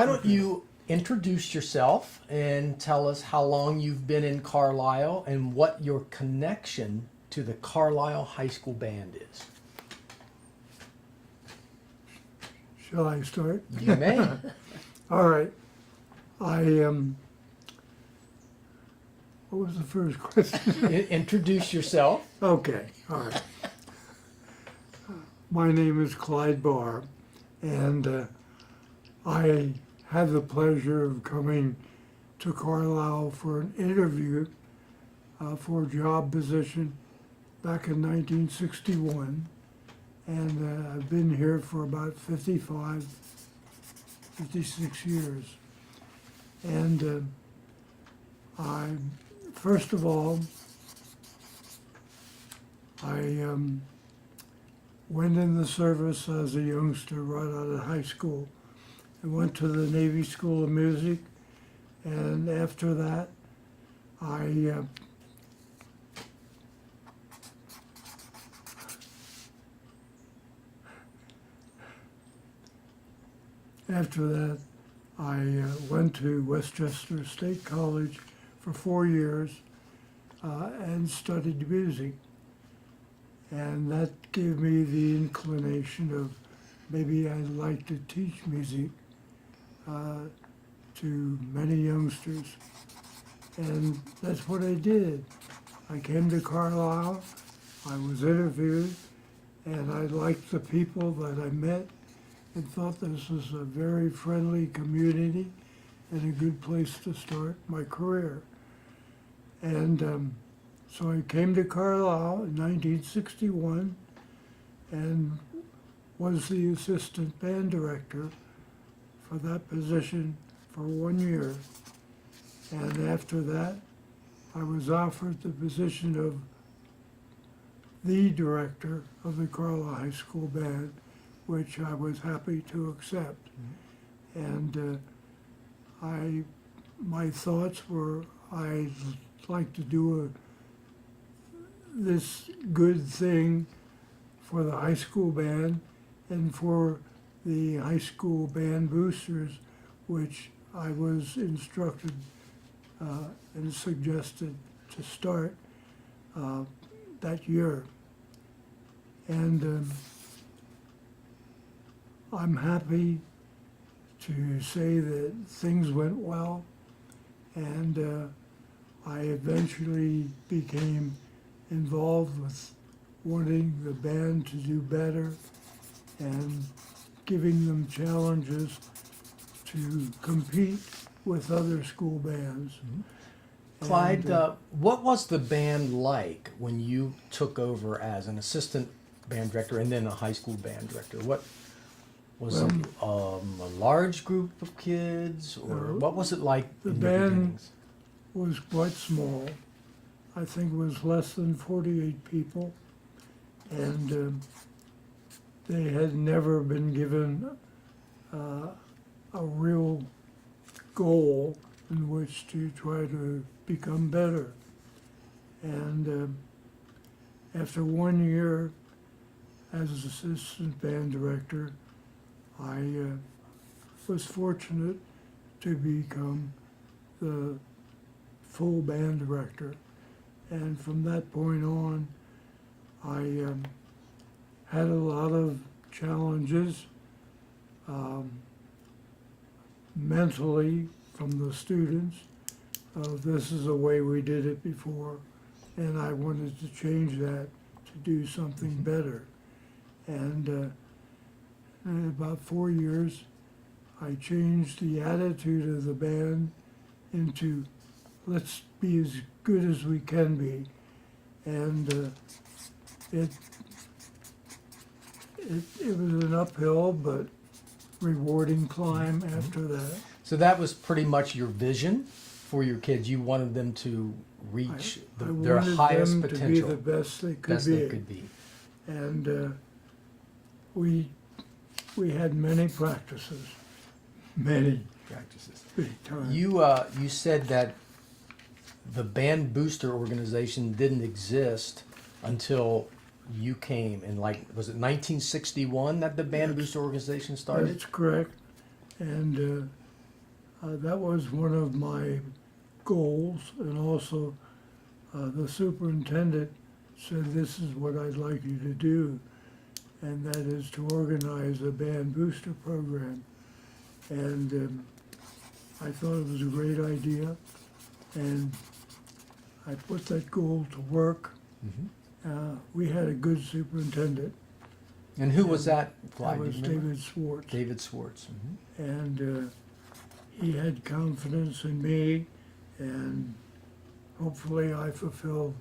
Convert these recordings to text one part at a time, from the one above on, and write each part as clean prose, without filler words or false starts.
Why don't you introduce yourself and tell us how long you've been in Carlisle and what your connection to the Carlisle High School Band is? Shall I start? You may. All right. What was the first question? Introduce yourself. Okay, all right. My name is Clyde Barr, and I had the pleasure of coming to Carlisle for an interview for a job position back in 1961, and I've been here for about 56 years. And first of all, I went in the service as a youngster right out of high school. I went to the Navy School of Music, and after that, I went to Westchester State College for 4 years and studied music. And that gave me the inclination of maybe I'd like to teach music to many youngsters. And that's what I did. I came to Carlisle, I was interviewed, and I liked the people that I met and thought this was a very friendly community and a good place to start my career. And so I came to Carlisle in 1961 and was the assistant band director for that position for 1 year. And after that, I was offered the position of the director of the Carlisle High School Band, which I was happy to accept. And my thoughts were I'd like to do this good thing for the high school band and for the high school band boosters, which I was instructed and suggested to start that year. And I'm happy to say that things went well, and I eventually became involved with wanting the band to do better and giving them challenges to compete with other school bands. Clyde, And, what was the band like when you took over as an assistant band director and then a high school band director? What was it, a large group of kids, or what was it like the in your band beginnings? was quite small. I think it was less than 48 people, and they had never been given a real goal in which to try to become better. And after 1 year as assistant band director, I was fortunate to become the full band director. And from that point on, I had a lot of challenges mentally from the students. This is the way we did it before, and I wanted to change that to do something better. And in about 4 years, I changed the attitude of the band into let's be as good as we can be. And it was an uphill but rewarding climb after that. So that was pretty much your vision for your kids. You wanted them to reach I their wanted highest them potential, to be the best they could best be. they could be. And we had many practices, many Practices. big time. You said that the band booster organization didn't exist until you came in, like, was it 1961 that the band booster organization started? That's correct. And That was one of my goals, and also the superintendent said, "This is what I'd like you to do," and that is to organize a band booster program. And I thought it was a great idea, and I put that goal to work. We had a good superintendent. And who was that, That Clyde? was Do you remember? David Swartz. David Swartz. And he had confidence in me, and hopefully I fulfilled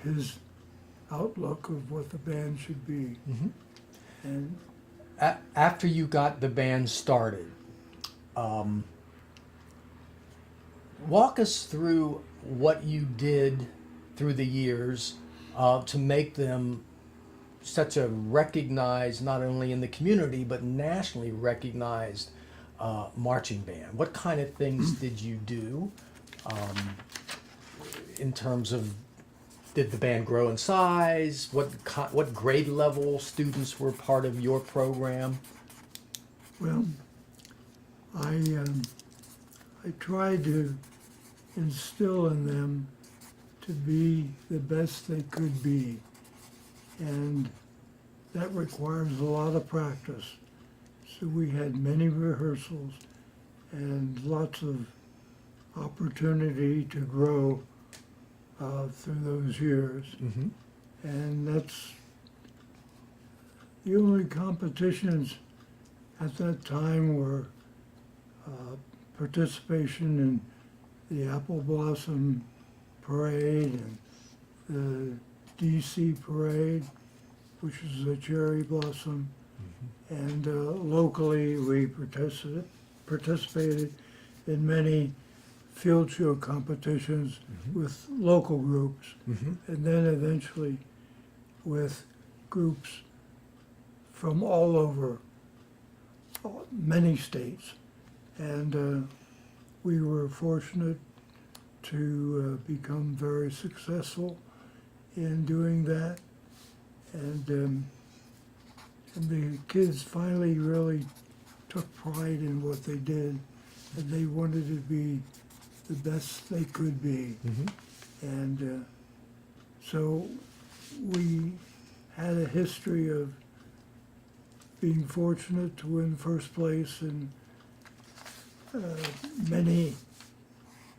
his outlook of what the band should be. And After you got the band started, walk us through what you did through the years to make them such a recognized, not only in the community, but nationally recognized marching band. What kind of things did you do in terms of, did the band grow in size? What grade level students were part of your program? well, I tried to instill in them to be the best they could be, and that requires a lot of practice. So we had many rehearsals and lots of opportunity to grow through those years. And that's the only competitions at that time were participation in the Apple Blossom Parade and the DC Parade, which is the cherry blossom. And locally, we participated in many field show competitions with local groups, and then eventually with groups from all over, many states. And we were fortunate to become very successful in doing that. And the kids finally really took pride in what they did, and they wanted to be the best they could be. And so we had a history of being fortunate to win first place in many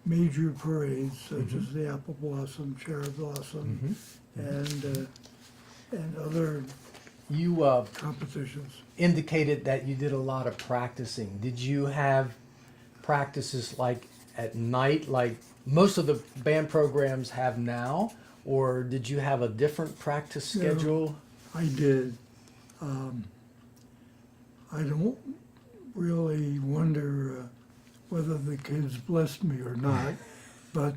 major parades, such as the Apple Blossom, Cherry Blossom, and other You competitions. indicated that you did a lot of practicing. Did you have practices like at night, like most of the band programs have now, or did you have a different practice No. schedule? I did. I don't really wonder whether the kids blessed me or not, but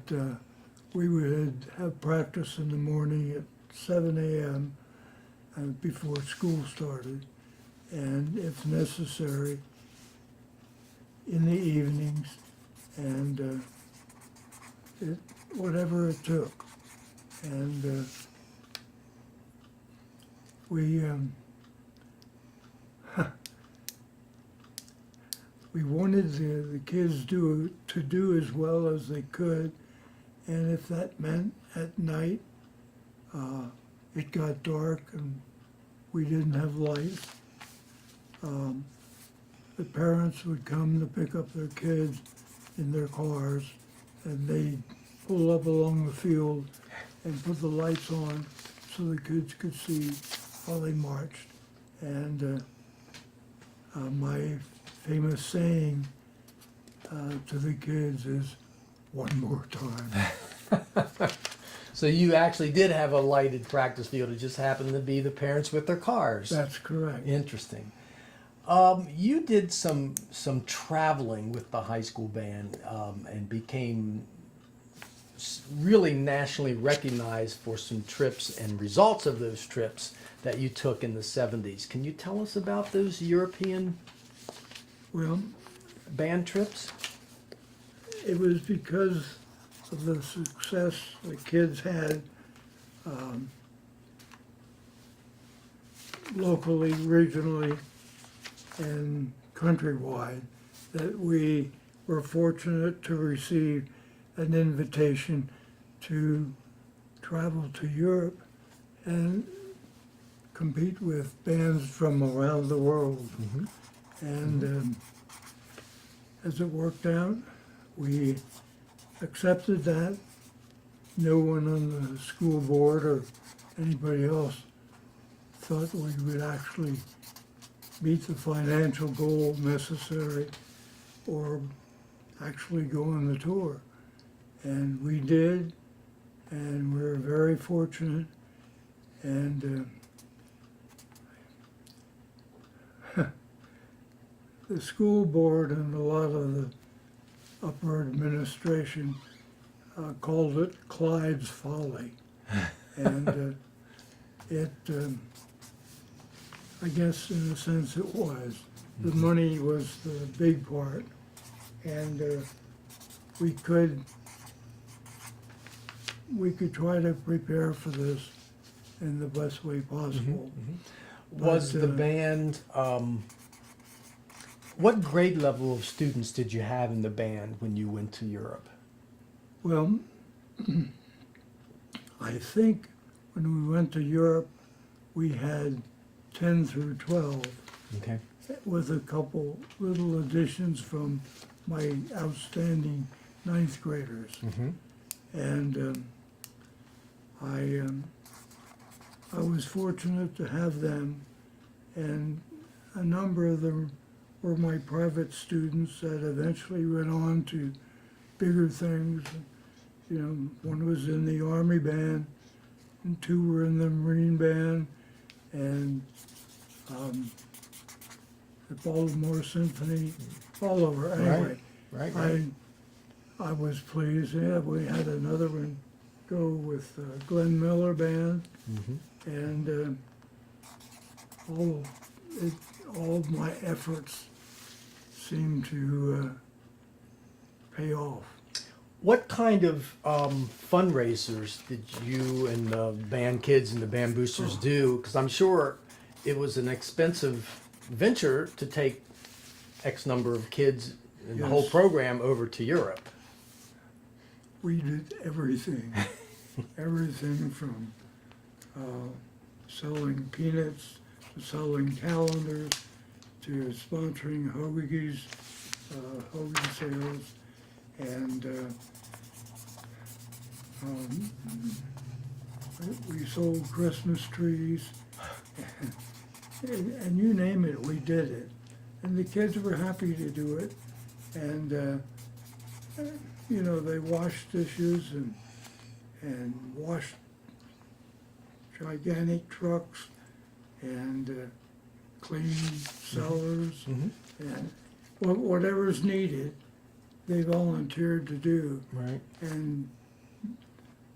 we would have practice in the morning at 7 a.m. Before school started, and if necessary, in the evenings, and whatever it took. And we we wanted the kids to do as well as they could, and if that meant at night it got dark and we didn't have lights, the parents would come to pick up their kids in their cars, and they'd pull up along the field and put the lights on so the kids could see while they marched. And my famous saying to the kids is, "One more time." So you actually did have a lighted practice field. It just happened to be the parents with their cars. That's correct. Interesting. You did some traveling with the high school band and became really nationally recognized for some trips and results of those trips that you took in the 70s. Can you tell us about those European Well, band trips? it was because of the success the kids had locally, regionally, and countrywide that we were fortunate to receive an invitation to travel to Europe and compete with bands from around the world. Mhm. And as it worked out, we accepted that. No one on the school board or anybody else thought we would actually meet the financial goal necessary or actually go on the tour. And we did, and we're very fortunate. And the school board and a lot of the upper administration called it Clyde's Folly. And I guess in a sense it was. The money was the big part. And we could try to prepare for this in the best way possible. Was But, the band, what grade level of students did you have in the band when you went to Europe? Well, I think when we went to Europe, we had 10 through 12, Okay. with a couple little additions from my outstanding ninth graders. Mm-hmm. And I was fortunate to have them, and a number of them were my private students that eventually went on to bigger things. You know, one was in the Army band, and two were in the Marine band, and the Baltimore Symphony, all over. Anyway, Right. I was pleased. Yeah, we had another one go with Glenn Miller Band, Mm-hmm. and all of my efforts seemed to pay off. What kind of fundraisers did you and the band kids and the band boosters do? Because I'm sure it was an expensive venture to take X number of kids and the whole Yes. program over to Europe. We did everything, everything from selling peanuts to selling calendars to sponsoring hoagies, hoagie sales, and we sold Christmas trees, and you name it, we did it. And the kids were happy to do it, and you know, they washed dishes and washed gigantic trucks and cleaned cellars, and whatever's needed, they volunteered to do, Right. and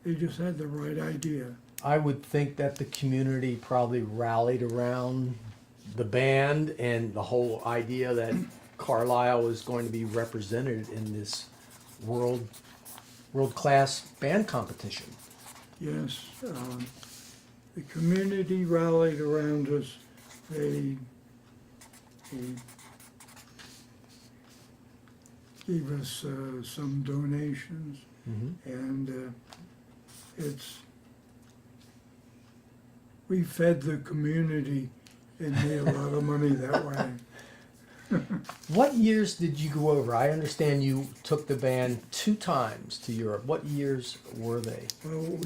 they just had the right idea. I would think that the community probably rallied around the band and the whole idea that Carlisle was going to be represented in this world-class band competition. Yes, the community rallied around us. They gave us some donations, Mm-hmm. and we fed the community and made a lot of money that way. What years did you go over? I understand you took the band 2 times to Europe. What years were they? Well,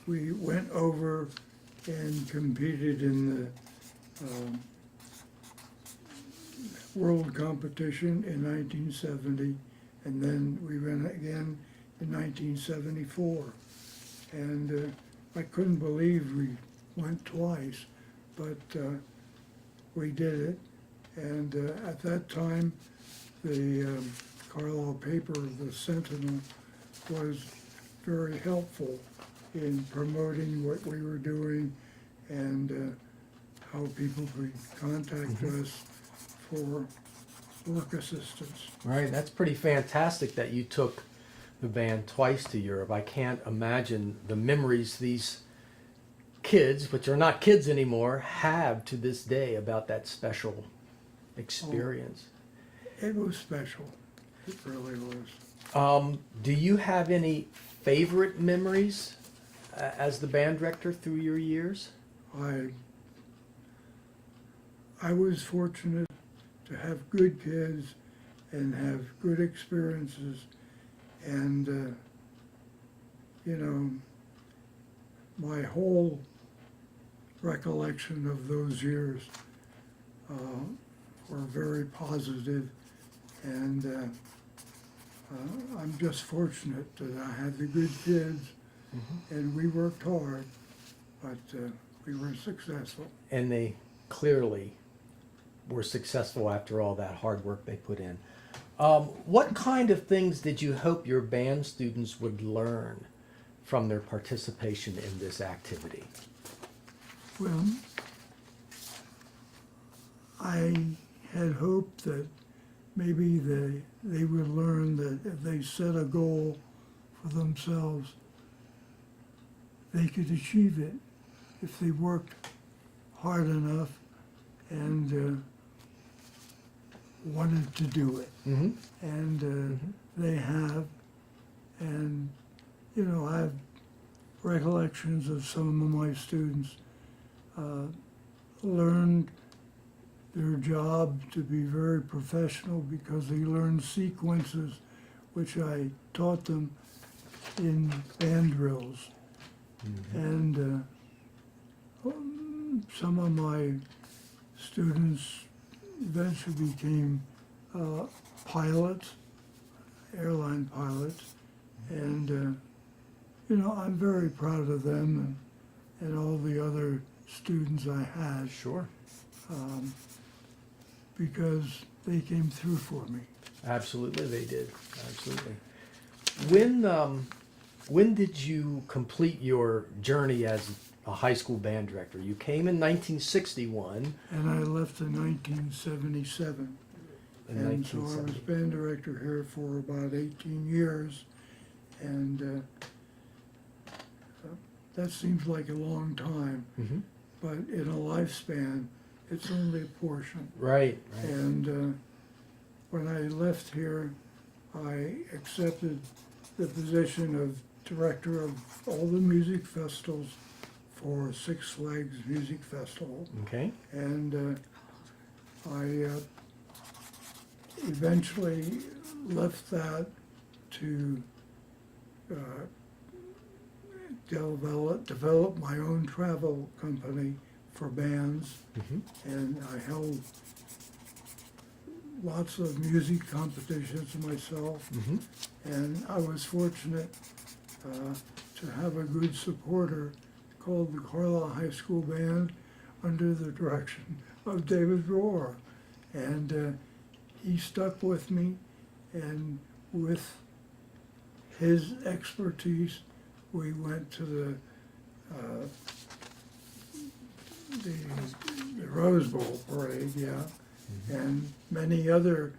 we went over and competed in the world competition in 1970, and then we went again in 1974. And I couldn't believe we went twice, but we did it. And at that time, the Carlisle paper, the Sentinel, was very helpful in promoting what we were doing and how people could contact us for work assistance. Right, that's pretty fantastic that you took the band twice to Europe. I can't imagine the memories these kids, which are not kids anymore, have to this day about that special experience. It was special. It really was. Do you have any favorite memories as the band director through your years? I was fortunate to have good kids and have good experiences, and you know, my whole recollection of those years were very positive, and I'm just fortunate that I had the good kids, and we worked hard, but we were successful. And they clearly were successful after all that hard work they put in. What kind of things did you hope your band students would learn from their participation in this activity? Well, I had hoped that maybe they would learn that if they set a goal for themselves, they could achieve it if they worked hard enough and wanted to do it. Mm-hmm. And they have. And, you know, I have recollections of some of my students learned their job to be very professional because they learned sequences which I taught them in band drills. And some of my students eventually became pilots, airline pilots, and you know, I'm very proud of them and all the other students I had Sure. because they came through for me. Absolutely, they did. Absolutely. When did you complete your journey as a high school band director? You came in 1961. And I left in 1977. In And so I was 1970. band director here for about 18 years. And that seems like a long time, Mm-hmm. but in a lifespan, it's only a portion. Right. Right. And when I left here, I accepted the position of director of all the music festivals for Six Flags Music Festival. Okay. And I eventually left that to develop my own travel company for bands, Mm-hmm. and I held lots of music competitions myself, Mm-hmm. and I was fortunate to have a good supporter called the Carlisle High School Band under the direction of David Rohr, and he stuck with me, and with his expertise, we went to the Rose Bowl parade, yeah, and many other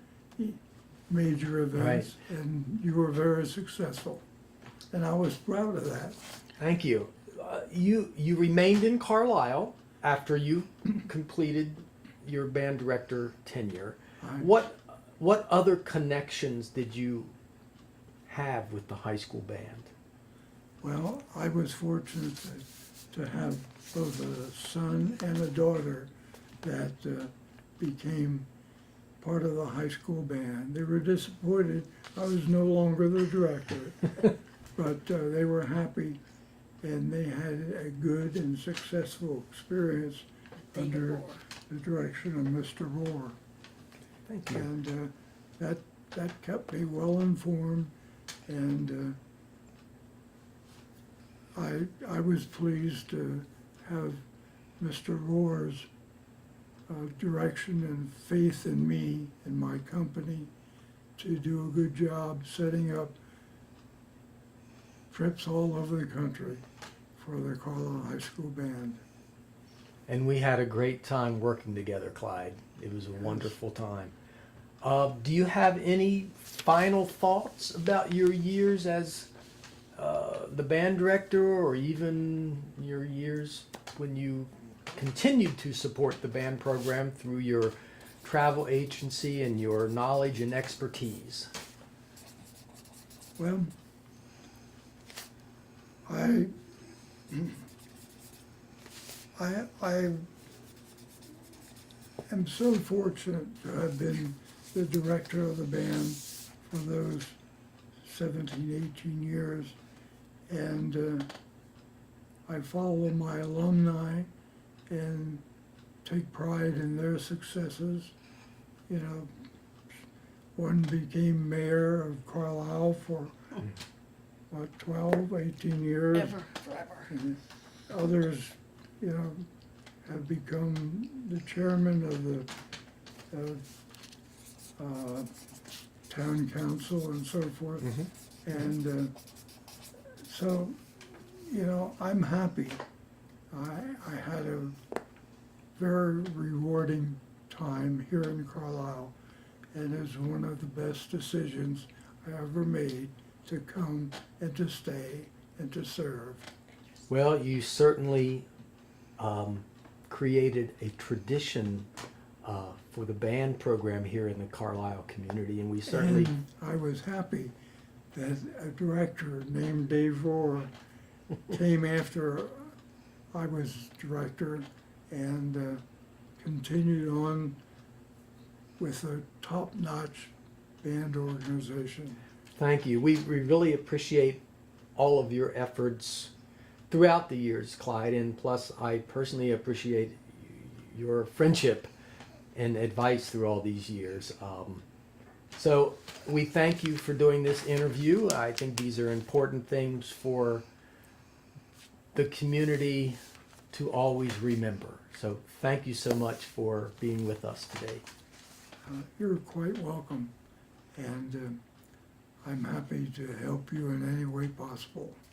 major events, and you were very successful, and I was proud of that. Thank you. You remained in Carlisle after you completed your band director tenure. What other connections did you have with the high school band? Well, I was fortunate to have both a son and a daughter that became part of the high school band. They were disappointed I was no longer the director, but they were happy, and they had a good and successful experience under the direction of Mr. Rohr. Thank you. And that kept me well informed, and I was pleased to have Mr. Rohr's direction and faith in me and my company to do a good job setting up trips all over the country for the Carlisle High School Band. And we had a great time working together, Clyde. It was a wonderful time. Do you have any final thoughts about your years as the band director, or even your years when you continued to support the band program through your travel agency and your knowledge and expertise? Well, I am so fortunate to have been the director of the band for those 17, 18 years. And I follow my alumni and take pride in their successes. You know, one became mayor of Carlisle for, what, 12, 18 years? Forever. And others, you know, have become the chairman of the town council and so forth. And so, you know, I'm happy. I had a very rewarding time here in Carlisle, and it was one of the best decisions I ever made to come and to stay and to serve. Well, you certainly created a tradition for the band program here in the Carlisle community, and we certainly. And I was happy that a director named Dave Rohr came after I was director and continued on with a top-notch band organization. Thank you. We really appreciate all of your efforts throughout the years, Clyde, and plus I personally appreciate your friendship and advice through all these years. So we thank you for doing this interview. I think these are important things for the community to always remember. So thank you so much for being with us today. You're quite welcome, and I'm happy to help you in any way possible.